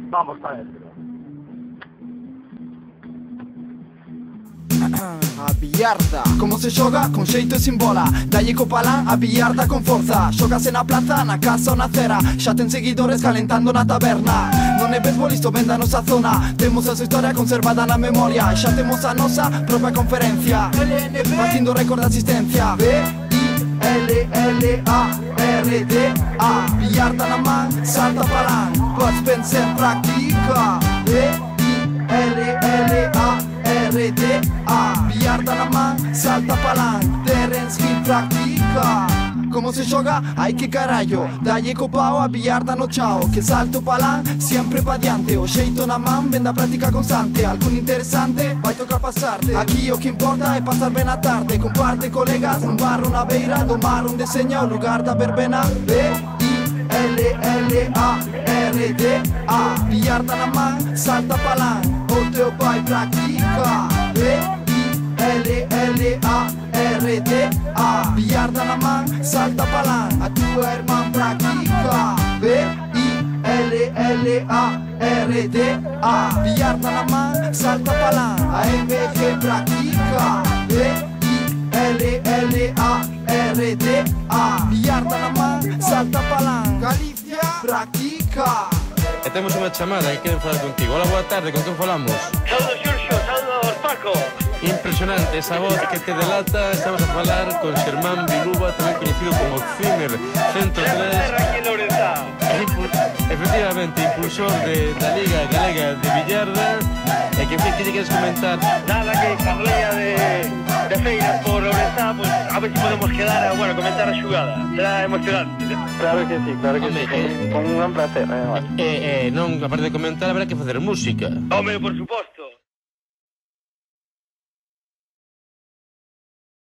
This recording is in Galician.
Vamos para dentro. A billarda. Como se xoga? Con xeito e sin bola. Dalle co palán a billarda con forza. Xogase na plaza, na casa ou na cera. Xa ten seguidores calentando na taberna. Non é beisbolisto, venda a nosa zona. Temos a súa historia conservada na memoria. Xa temos a nosa propia conferencia. Batindo récord de asistencia. B-I-L-L-A-R-D-A. Billarda na man, salta palán. Pots pensar en práctica. B-I-L-L-A RDA, billarda na man, salta palán, Terence Hill practica. Como se xoga? Ai que carallo, dalle co pao a billarda no chao. Que salto palán, sempre pa diante. O xeito na man, ven da práctica constante. Algún interesante, vai tocar pasarte. Aquí o que importa é pasar ben a tarde. Comparte colegas, un barro na beira do mar, un deseña o lugar da verbena. B-I-L-L-A-R-D-A, billarda na man, salta palán. O teu pai practica. B-I-L-L-A-R-D-A, billarda na man, salta palán. A tua irmã practica. B-I-L-L-A-R-D-A, billarda na man, salta palán. A MG practica. B-I-L-L-A-R-D-A, billarda na man, salta palán. Galicia practica. E temos unha chamada e queren falar contigo. Hola, boa tarde, con quen falamos? Saúdos, Xurxo, saúdos, Paco. Impresionante esa voz que te delata. Estamos a falar con Xermán Viluba, tamén conhecido como Zimmer 103. Aquí en Lourenzá. Efectivamente, impulsor da Liga Galega de Billarda. E que lle queres comentar? Nada, que cando leia de feiras por Lourenzá, pues a ver si podemos quedar a, bueno, comentar a xugada. Será emocionante. Claro que sí, con un gran placer. Non, aparte de comentar, habrá que facer música. Home, por suposto.